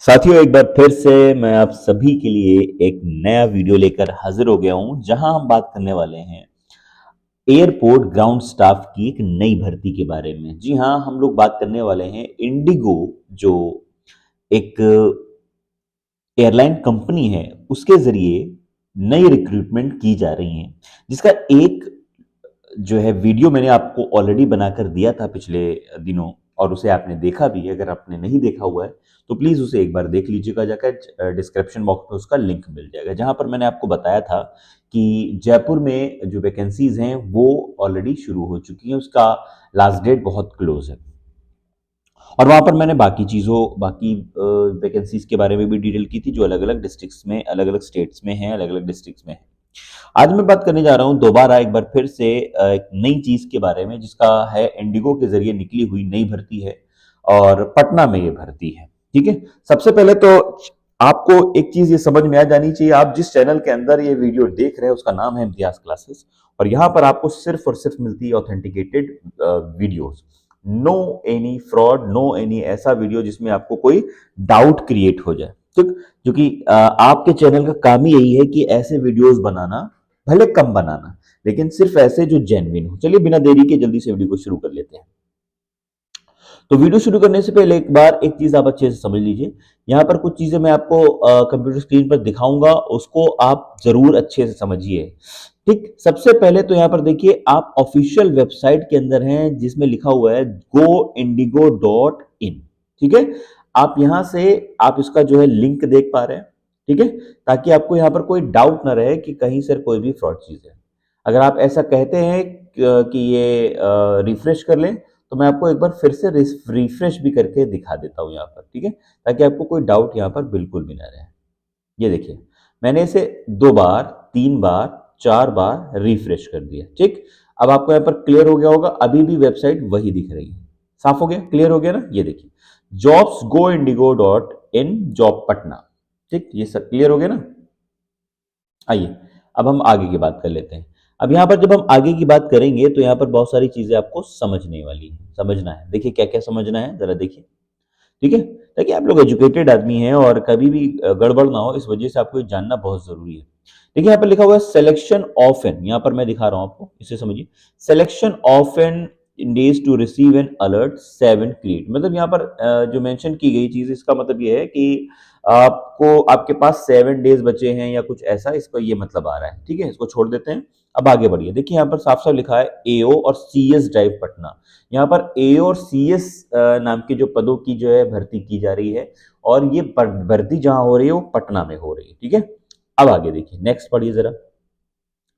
साथियों, एक बार फिर से मैं आप सभी के लिए एक नया वीडियो लेकर हाजिर हो गया हूं, जहां हम बात करने वाले हैं एयरपोर्ट ग्राउंड स्टाफ की एक नई भर्ती के बारे में। जी हां, हम लोग बात करने वाले हैं इंडिगो, जो एक एयरलाइन कंपनी है, उसके जरिए नई रिक्रूटमेंट की जा रही है, जिसका एक जो है वीडियो मैंने आपको ऑलरेडी बनाकर दिया था पिछले दिनों, और उसे आपने देखा भी। अगर आपने नहीं देखा हुआ है तो प्लीज उसे एक बार देख लीजिएगा, जाकर डिस्क्रिप्शन बॉक्स में उसका लिंक मिल जाएगा, जहां पर मैंने आपको बताया था कि जयपुर में जो वैकेंसीज हैं वो ऑलरेडी शुरू हो चुकी हैं, उसका लास्ट डेट बहुत क्लोज है। और वहां पर मैंने बाकी वैकेंसीज के बारे में भी डिटेल की थी, जो अलग अलग डिस्ट्रिक्ट्स में, अलग अलग स्टेट्स में है, अलग अलग डिस्ट्रिक्ट्स में है। आज मैं बात करने जा रहा हूं दोबारा एक बार फिर से एक नई चीज के बारे में, जिसका है इंडिगो के जरिए निकली हुई नई भर्ती है, और पटना में ये भर्ती है। ठीक है, सबसे पहले तो आपको एक चीज ये समझ में आ जानी चाहिए। आप जिस चैनल के अंदर ये वीडियो देख रहे हैं उसका नाम है इम्तियाज क्लासेस, और यहां पर आपको सिर्फ और सिर्फ मिलती है authenticated videos. No any fraud, no any ऐसा वीडियो जिसमें आपको कोई डाउट क्रिएट हो जाए। ठीक, क्योंकि आपके चैनल का काम ही यही है कि ऐसे वीडियोस बनाना, भले कम बनाना, लेकिन सिर्फ ऐसे जो जेन्युइन हो। चलिए बिना देरी के जल्दी से वीडियो को शुरू कर लेते हैं। तो वीडियो शुरू करने से पहले एक बार एक चीज आप अच्छे से समझ लीजिए। यहाँ पर कुछ चीजें मैं आपको कंप्यूटर स्क्रीन पर दिखाऊंगा, उसको आप जरूर अच्छे से समझिए। ठीक, सबसे पहले तो यहाँ पर देखिए, आप ऑफिशियल वेबसाइट के अंदर हैं, जिसमें लिखा हुआ है goindigo.in। ठीक है, आप यहाँ से आप इसका जो है लिंक देख पा रहे हैं। ठीक है, ताकि आपको यहाँ पर कोई डाउट ना रहे कि कहीं से कोई भी फ्रॉड चीज है। अगर आप ऐसा कहते हैं कि ये रिफ्रेश कर लें, तो मैं आपको एक बार फिर से रिफ्रेश भी करके दिखा देता हूँ यहाँ पर। ठीक है, ताकि आपको कोई डाउट यहाँ पर बिल्कुल भी ना रहे। ये देखिए, मैंने इसे 2 बार, 3 बार, 4 बार रिफ्रेश कर दिया। ठीक, अब आपको यहाँ पर क्लियर हो गया होगा। अभी भी वेबसाइट वही दिख रही है। साफ हो गया, क्लियर हो गया ना। ये देखिए, jobs go Indigo dot in, job Patna. ठीक, ये सब क्लियर हो गया ना। आइए, अब हम आगे की बात कर लेते हैं। अब यहाँ पर जब हम आगे की बात करेंगे तो यहाँ पर बहुत सारी चीजें आपको समझने वाली है, समझना है। देखिए क्या क्या समझना है, जरा देखिए। ठीक है, ताकि आप लोग एजुकेटेड आदमी हैं और कभी भी गड़बड़ ना हो, इस वजह से आपको ये जानना बहुत जरूरी है। देखिए यहाँ पर लिखा हुआ है सिलेक्शन ऑफ एन, यहाँ पर मैं दिखा रहा हूं आपको, इसे समझिए। Selection of an in days to receive an alert 7 create. मतलब यहाँ पर जो मेंशन की गई चीज, इसका मतलब ये है कि आपको, आपके पास 7 डेज बचे हैं या कुछ ऐसा, इसका ये मतलब आ रहा है। ठीक है, इसको छोड़ देते हैं। अब आगे बढ़िए, देखिए यहाँ पर साफ साफ लिखा है एओ और सीएस ड्राइव पटना। यहाँ पर ए और सी एस नाम के जो पदों की जो है भर्ती की जा रही है, और ये भर्ती जहां हो रही है वो पटना में हो रही है। ठीक है, अब आगे देखिए, नेक्स्ट पढ़िए जरा।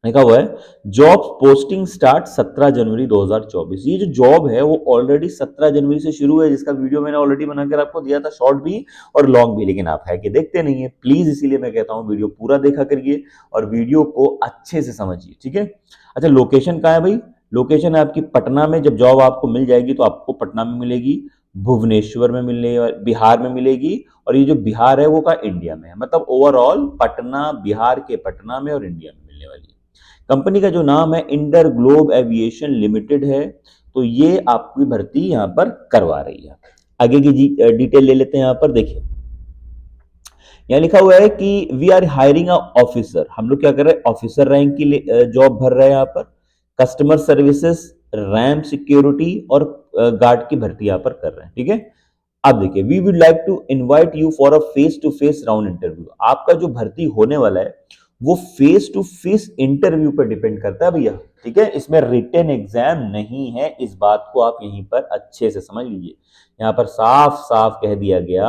लिखा हुआ है जॉब पोस्टिंग स्टार्ट 17 जनवरी 2024। ये जो जॉब है वो ऑलरेडी 17 जनवरी से शुरू है, जिसका वीडियो मैंने ऑलरेडी बनाकर आपको दिया था, शॉर्ट भी और लॉन्ग भी, लेकिन आप है कि देखते नहीं है। प्लीज इसीलिए मैं कहता हूं वीडियो पूरा देखा करिए और वीडियो को अच्छे से समझिए। ठीक है, अच्छा लोकेशन कहाँ है भाई? लोकेशन है आपकी पटना में। जब जॉब आपको मिल जाएगी तो आपको पटना में मिलेगी, भुवनेश्वर में मिलने, बिहार में मिलेगी, और ये जो बिहार है वो का इंडिया में है। मतलब ओवरऑल पटना, बिहार के पटना में और इंडिया में मिलने वाली है। कंपनी का जो नाम है इंटर ग्लोब एविएशन लिमिटेड है। तो ये आपकी भर्ती यहां पर करवा रही है। आगे की डिटेल ले लेते हैं। यहां पर देखिए, यहाँ लिखा हुआ है कि we are hiring a officer. हम लोग क्या कर रहे हैं? ऑफिसर रैंक की जॉब भर रहे हैं यहाँ पर। कस्टमर सर्विसेज, रैम सिक्योरिटी और गार्ड की भर्ती यहाँ पर कर रहे हैं। ठीक है, अब देखिए, we would like to invite you for a face to face round interview. आपका जो भर्ती होने वाला है वो फेस टू फेस इंटरव्यू पर डिपेंड करता है भैया। ठीक है, इसमें रिटन एग्जाम नहीं है, इस बात को आप यहीं पर अच्छे से समझ लीजिए। यहां पर साफ साफ कह दिया गया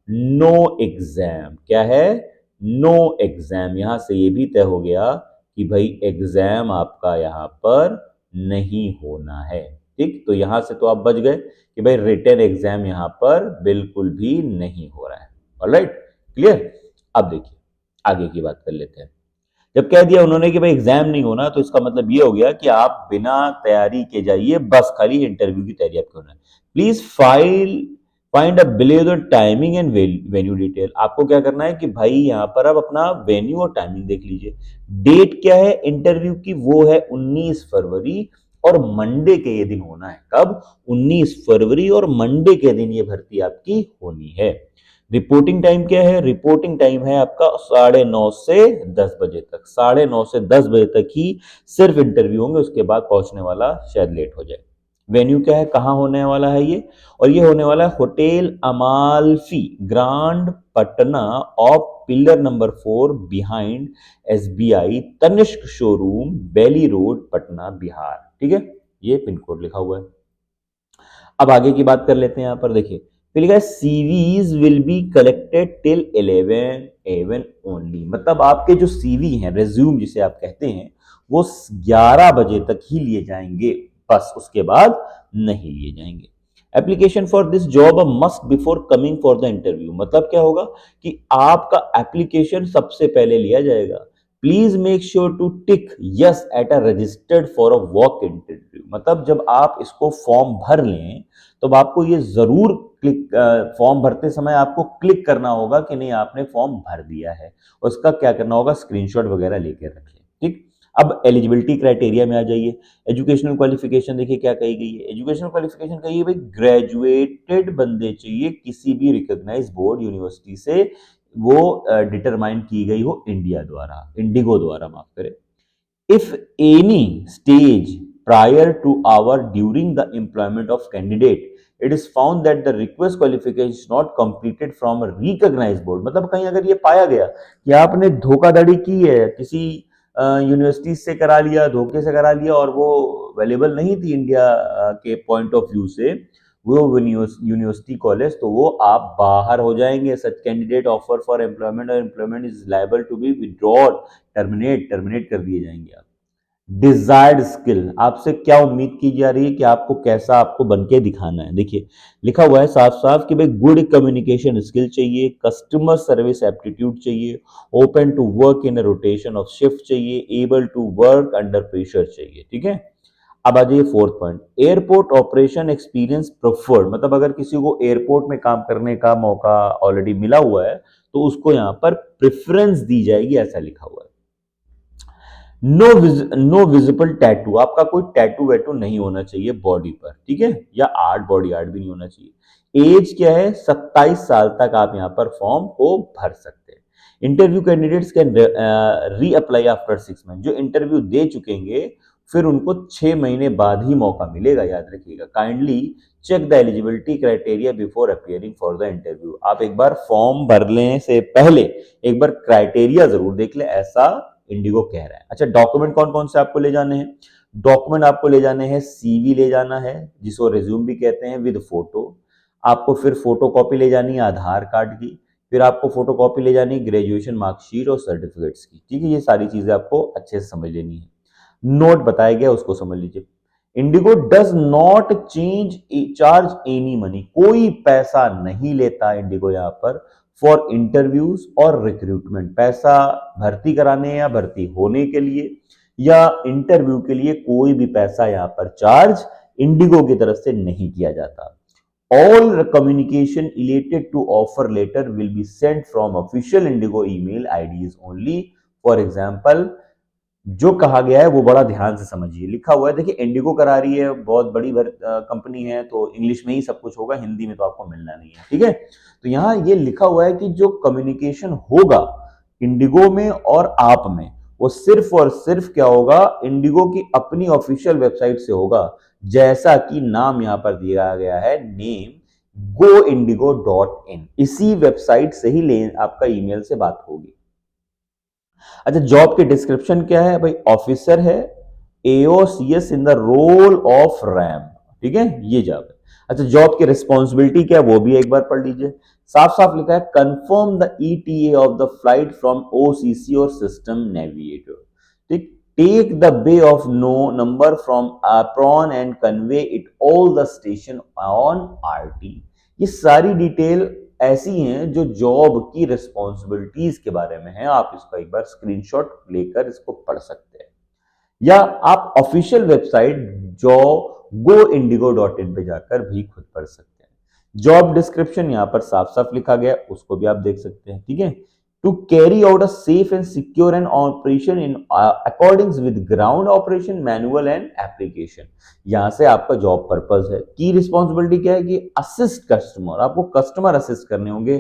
नो एग्जाम। क्या है? No exam. यहां से ये भी तय हो गया कि भाई एग्जाम आपका यहां पर नहीं होना है। ठीक, तो यहां से तो आप बच गए कि भाई रिटन एग्जाम यहां पर बिल्कुल भी नहीं हो रहा है। Alright, clear. अब देखिए, आगे की बात कर लेते हैं। जब कह दिया उन्होंने कि भाई एग्जाम नहीं होना, तो इसका मतलब ये हो गया कि आप बिना तैयारी के जाइए, बस खाली इंटरव्यू की तैयारी आपको होना है। Please find a below the timing and venue detail. आपको क्या करना है कि भाई यहाँ पर आप अपना वेन्यू और टाइमिंग देख लीजिए। डेट क्या है इंटरव्यू की? वो है 19 फरवरी, और मंडे के ये दिन होना है। कब? 19 फरवरी, और मंडे के दिन ये भर्ती आपकी होनी है। रिपोर्टिंग टाइम क्या है? रिपोर्टिंग टाइम है आपका 9:30 से 10 बजे तक। 9:30 से 10 बजे तक ही सिर्फ इंटरव्यू होंगे, उसके बाद पहुंचने वाला शायद लेट हो जाए। वेन्यू क्या है, कहाँ होने वाला है ये? और ये होने वाला है hotel Amalfi grand Patna off pillar number 4 behind SBI Tanishq showroom Bailey road Patna Bihar. ठीक है, ये पिन कोड लिखा हुआ है। अब आगे की बात कर लेते हैं। यहां पर देखिए, फिर लिखा है CVs will be collected till 11 AM only. मतलब आपके जो सीवी हैं, रेज्यूम जिसे आप कहते हैं, वो 11 बजे तक ही लिए जाएंगे, बस उसके बाद नहीं लिए जाएंगे। Application for this job must before coming for the interview. मतलब क्या होगा कि आपका एप्लीकेशन सबसे पहले लिया जाएगा। Please make sure to tick yes at a registered for a walk interview. मतलब जब आप इसको फॉर्म भर लें तो आपको ये जरूर क्लिक, फॉर्म भरते समय आपको क्लिक करना होगा कि नहीं आपने फॉर्म भर दिया है। उसका क्या करना होगा, स्क्रीनशॉट वगैरह लेके रख लें। ठीक, अब एलिजिबिलिटी क्राइटेरिया में आ जाइए। एजुकेशनल क्वालिफिकेशन देखिए क्या कही गई है। एजुकेशनल क्वालिफिकेशन कही है भाई, ग्रेजुएटेड बंदे चाहिए किसी भी रिकॉग्नाइज बोर्ड यूनिवर्सिटी से, वो डिटरमाइन की गई हो इंडिया द्वारा, इंडिगो द्वारा, माफ करें। if any stage prior to our during the employment of candidate it is found that the request qualification is not completed from a recognized board। मतलब कहीं अगर ये पाया गया कि आपने धोखाधड़ी की है, किसी यूनिवर्सिटी से करा लिया, धोखे से करा लिया, और वो अवेलेबल नहीं थी इंडिया के पॉइंट ऑफ व्यू से, वो यूनिवर्सिटी कॉलेज, तो वो आप बाहर हो जाएंगे। Such candidate offer for employment और employment is liable to be withdrawn, terminate कर दिए जाएंगे आप। डिजायर्ड स्किल, आपसे क्या उम्मीद की जा रही है कि आपको कैसा आपको बन के दिखाना है। देखिए लिखा हुआ है साफ साफ कि भाई गुड कम्युनिकेशन स्किल चाहिए, कस्टमर सर्विस एप्टीट्यूड चाहिए, open to work in rotation of shift चाहिए, able to work under pressure चाहिए। ठीक है, अब आ जाइए fourth point, airport operation experience preferred. मतलब अगर किसी को एयरपोर्ट में काम करने का मौका ऑलरेडी मिला हुआ है तो उसको यहां पर प्रेफरेंस दी जाएगी, ऐसा लिखा हुआ है। नो विजिबल टैटू, आपका कोई टैटू वैटू नहीं होना चाहिए बॉडी पर। ठीक है, या आर्ट, बॉडी आर्ट भी नहीं होना चाहिए। एज क्या है, 27 साल तक आप यहां पर फॉर्म को भर सकते हैं। इंटरव्यू कैंडिडेट्स कैन री अप्लाई आफ्टर 6 मंथ। जो इंटरव्यू दे चुकेंगे फिर उनको 6 महीने बाद ही मौका मिलेगा, याद रखिएगा। Kindly check the eligibility criteria before appearing for the interview. आप एक बार फॉर्म भरने से पहले एक बार क्राइटेरिया जरूर देख ले, ऐसा इंडिगो कह रहा है। अच्छा, डॉक्यूमेंट कौन कौन से आपको ले जाने हैं? डॉक्यूमेंट आपको ले जाने हैं, सीवी ले जाना है जिसको रिज्यूम भी कहते हैं, विद फोटो। आपको फिर फोटो कॉपी ले जानी है आधार कार्ड की, फिर आपको फोटो कॉपी ले जानी है ग्रेजुएशन मार्कशीट और सर्टिफिकेट्स की। ठीक है, ये सारी चीजें आपको अच्छे से समझ लेनी है। नोट बताया गया उसको समझ लीजिए। Indigo does not charge any money, कोई पैसा नहीं लेता इंडिगो यहां पर फॉर इंटरव्यूज और रिक्रूटमेंट। पैसा भर्ती कराने या भर्ती होने के लिए या इंटरव्यू के लिए कोई भी पैसा यहां पर चार्ज इंडिगो की तरफ से नहीं किया जाता। All communication related to offer letter will be sent from official Indigo email IDs only। For example, जो कहा गया है वो बड़ा ध्यान से समझिए। लिखा हुआ है, देखिए इंडिगो करा रही है, बहुत बड़ी कंपनी है, तो इंग्लिश में ही सब कुछ होगा, हिंदी में तो आपको मिलना नहीं है। ठीक है, तो यहाँ ये लिखा हुआ है कि जो कम्युनिकेशन होगा इंडिगो में और आप में, वो सिर्फ और सिर्फ क्या होगा, इंडिगो की अपनी ऑफिशियल वेबसाइट से होगा। जैसा कि नाम यहाँ पर दिया गया है, नेम goindigo.in, इसी वेबसाइट से ही आपका ईमेल से बात होगी। अच्छा, जॉब के डिस्क्रिप्शन क्या है भाई? ऑफिसर है, AOCS in the role of ram. ठीक है, ये जॉब है। अच्छा, जॉब की रिस्पॉन्सिबिलिटी क्या है वो भी एक बार पढ़ लीजिए। साफ साफ लिखा है, confirm the ETA of the flight from OCC और सिस्टम नेविगेटर। ठीक, take the bay of no number from apron and convey it all the station on RT. ये सारी डिटेल ऐसी हैं जो जॉब की रिस्पॉन्सिबिलिटीज के बारे में है। आप इसका एक बार स्क्रीनशॉट लेकर इसको पढ़ सकते हैं, या आप ऑफिशियल वेबसाइट जो goindigo.in पे जाकर भी खुद पढ़ सकते हैं। जॉब डिस्क्रिप्शन यहाँ पर साफ साफ लिखा गया, उसको भी आप देख सकते हैं। ठीक है, to carry out a safe and secure and operation in according with ground operation manual and application. यहां से आपका जॉब पर्पस है। की रिस्पॉन्सिबिलिटी क्या है कि असिस्ट कस्टमर, आपको कस्टमर असिस्ट करने होंगे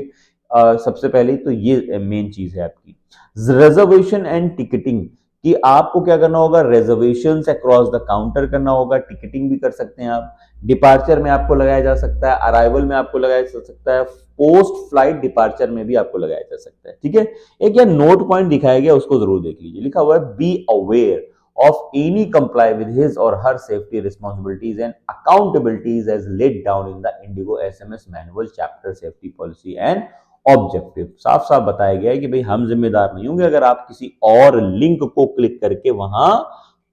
सबसे पहले तो ये मेन चीज है आपकी रिजर्वेशन एंड टिकटिंग, कि आपको क्या करना होगा, रिजर्वेशन अक्रॉस द काउंटर करना होगा, टिकटिंग भी कर सकते हैं आप, डिपार्चर में आपको लगाया जा सकता है, अराइवल में आपको लगाया जा सकता है, पोस्ट फ्लाइट डिपार्चर में भी आपको लगाया जा सकता है। ठीक है, एक यह नोट पॉइंट दिखाया गया, उसको जरूर देख लीजिए। लिखा हुआ है be aware of any comply with his or her safety responsibilities and accountabilities as laid down in the Indigo SMS manual chapter safety policy and objective. साफ साफ बताया गया है कि भाई हम जिम्मेदार नहीं होंगे अगर आप किसी और लिंक को क्लिक करके वहां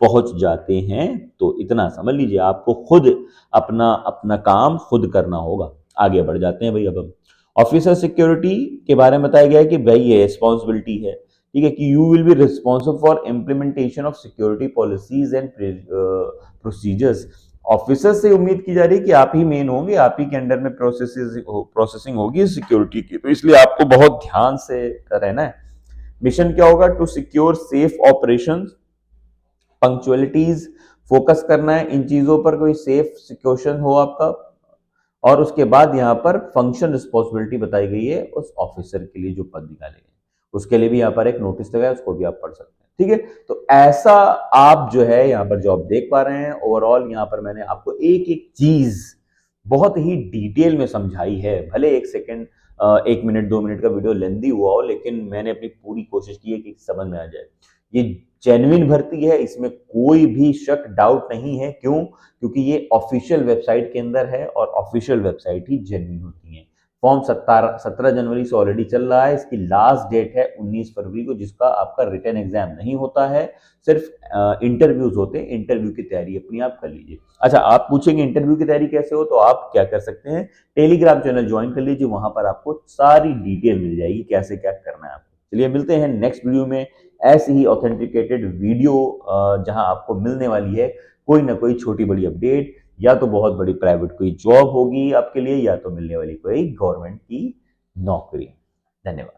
पहुंच जाते हैं, तो इतना समझ लीजिए आपको खुद अपना अपना काम खुद करना होगा। आगे बढ़ जाते हैं भाई। अब हम ऑफिसर सिक्योरिटी के बारे में बताया गया है कि भाई ये रिस्पॉन्सिबिलिटी है, ठीक है, कि you will be responsible for implementation of security policies and procedures. Officer से उम्मीद की जा रही है कि आप ही मेन होंगे, आप ही के अंडर में प्रोसेसिंग होगी सिक्योरिटी की, तो इसलिए आपको बहुत ध्यान से रहना है। मिशन क्या होगा, to secure safe operation, punctualities focus करना है इन चीजों पर, कोई सेफ सिक्योशन हो आपका। और उसके बाद यहाँ पर फंक्शन रिस्पॉन्सिबिलिटी बताई गई है उस ऑफिसर के लिए जो पद निकाले गए, उसके लिए भी यहाँ पर एक नोटिस लगा है, उसको भी आप पढ़ सकते हैं। ठीक है, तो ऐसा आप जो है यहाँ पर जॉब देख पा रहे हैं। ओवरऑल यहाँ पर मैंने आपको एक एक चीज बहुत ही डिटेल में समझाई है। भले 1 सेकंड 1 मिनट 2 मिनट का वीडियो लेंदी हुआ हो, लेकिन मैंने अपनी पूरी कोशिश की है कि समझ में आ जाए। ये जेन्युइन भर्ती है, इसमें कोई भी शक डाउट नहीं है। क्यों? क्योंकि ये ऑफिशियल वेबसाइट के अंदर है और ऑफिशियल वेबसाइट ही जेन्युइन होती है। फॉर्म 17 जनवरी से ऑलरेडी चल रहा है, इसकी लास्ट डेट है 19 फरवरी को, जिसका आपका रिटन एग्जाम नहीं होता है, सिर्फ इंटरव्यूज होते हैं। इंटरव्यू की तैयारी अपनी आप कर लीजिए। अच्छा, आप पूछेंगे इंटरव्यू की तैयारी कैसे हो, तो आप क्या कर सकते हैं, टेलीग्राम चैनल ज्वाइन कर लीजिए, वहां पर आपको सारी डिटेल मिल जाएगी कैसे क्या करना है आपको। चलिए मिलते हैं नेक्स्ट वीडियो में, ऐसी ही ऑथेंटिकेटेड वीडियो जहां आपको मिलने वाली है कोई ना कोई छोटी बड़ी अपडेट, या तो बहुत बड़ी प्राइवेट कोई जॉब होगी आपके लिए, या तो मिलने वाली कोई गवर्नमेंट की नौकरी। धन्यवाद।